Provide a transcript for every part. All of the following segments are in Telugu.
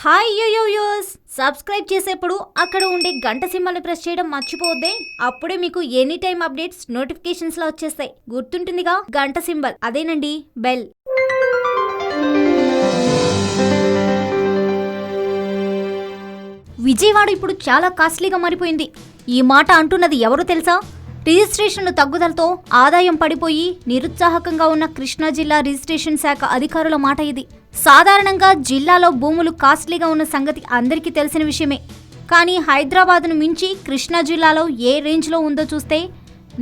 హాయ్ యోయోయోస్, సబ్స్క్రైబ్ చేసేప్పుడు అక్కడ ఉండే గంట సింబల్ని ప్రెస్ చేయడం మర్చిపోవద్దే. అప్పుడే మీకు ఎనీ టైం అప్డేట్స్ నోటిఫికేషన్స్ లో వచ్చేస్తాయి. గుర్తుంటుందిగా గంట సింబల్, అదేనండి బెల్. విజయవాడ ఇప్పుడు చాలా కాస్ట్లీగా మారిపోయింది. ఈ మాట అంటున్నది ఎవరో తెలుసా? రిజిస్ట్రేషన్ల తగ్గుదలతో ఆదాయం పడిపోయి నిరుత్సాహకంగా ఉన్న కృష్ణా జిల్లా రిజిస్ట్రేషన్ శాఖ అధికారుల మాట ఇది. సాధారణంగా జిల్లాలో భూములు కాస్ట్లీగా ఉన్న సంగతి అందరికీ తెలిసిన విషయమే. కానీ హైదరాబాద్ను మించి కృష్ణా జిల్లాలో ఏ రేంజ్లో ఉందో చూస్తే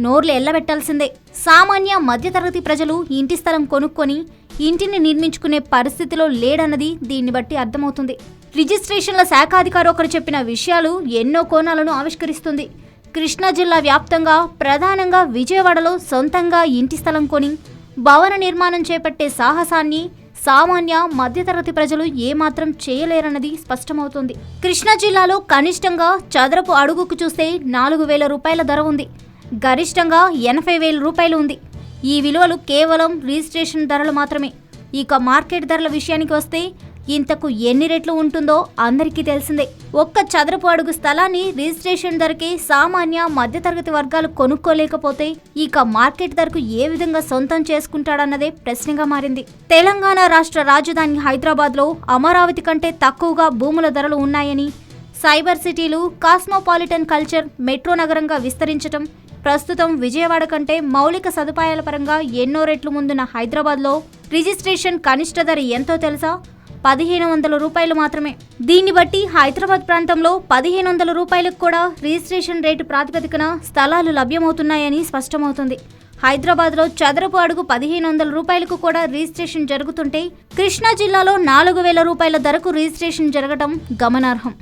నోర్లు ఎల్లబెట్టాల్సిందే. సామాన్య మధ్యతరగతి ప్రజలు ఇంటి స్థలం కొనుక్కొని ఇంటిని నిర్మించుకునే పరిస్థితిలో లేడన్నది దీన్ని బట్టి అర్థమవుతుంది. రిజిస్ట్రేషన్ల శాఖ అధికారి ఒకరు చెప్పిన విషయాలు ఎన్నో కోణాలను ఆవిష్కరిస్తుంది. కృష్ణా జిల్లా వ్యాప్తంగా ప్రధానంగా విజయవాడలో సొంతంగా ఇంటి స్థలం కొని భవన నిర్మాణం చేపట్టే సాహసాన్ని సామాన్య మధ్యతరగతి ప్రజలు ఏమాత్రం చేయలేరన్నది స్పష్టమవుతోంది. కృష్ణా జిల్లాలో కనిష్టంగా చదరపు అడుగుకు చూస్తే 4,000 రూపాయల ధర ఉంది. గరిష్టంగా 80,000 రూపాయలు ఉంది. ఈ విలువలు కేవలం రిజిస్ట్రేషన్ ధరలు మాత్రమే. ఇక మార్కెట్ ధరల విషయానికి వస్తే ఇంతకు ఎన్ని రెట్లు ఉంటుందో అందరికీ తెలిసిందే. ఒక్క చదరపు అడుగు స్థలాన్ని రిజిస్ట్రేషన్ ధరకే సామాన్య మధ్యతరగతి వర్గాలు కొనుక్కోలేకపోతే ఇక మార్కెట్ ధరకు ఏ విధంగా సొంతం చేసుకుంటాడన్నదే ప్రశ్నగా మారింది. తెలంగాణ రాష్ట్ర రాజధాని హైదరాబాద్లో అమరావతి కంటే తక్కువగా భూముల ధరలు ఉన్నాయని, సైబర్ సిటీలు కాస్మోపాలిటన్ కల్చర్ మెట్రో నగరంగా విస్తరించటం, ప్రస్తుతం విజయవాడ కంటే మౌలిక సదుపాయాల పరంగా ఎన్నో రెట్లు ముందున్న హైదరాబాద్లో రిజిస్ట్రేషన్ కనిష్ట ధర ఎంతో తెలుసా? 1,500 రూపాయలు మాత్రమే. దీన్ని బట్టి హైదరాబాద్ ప్రాంతంలో 1,500 రూపాయలకు కూడా రిజిస్ట్రేషన్ రేటు ప్రాతిపదికన స్థలాలు లభ్యమవుతున్నాయని స్పష్టమవుతుంది. హైదరాబాద్లో చదరపు అడుగు 1,500 రూపాయలకు కూడా రిజిస్ట్రేషన్ జరుగుతుంటే కృష్ణా జిల్లాలో 4,000 రూపాయల ధరకు రిజిస్ట్రేషన్ జరగడం గమనార్హం.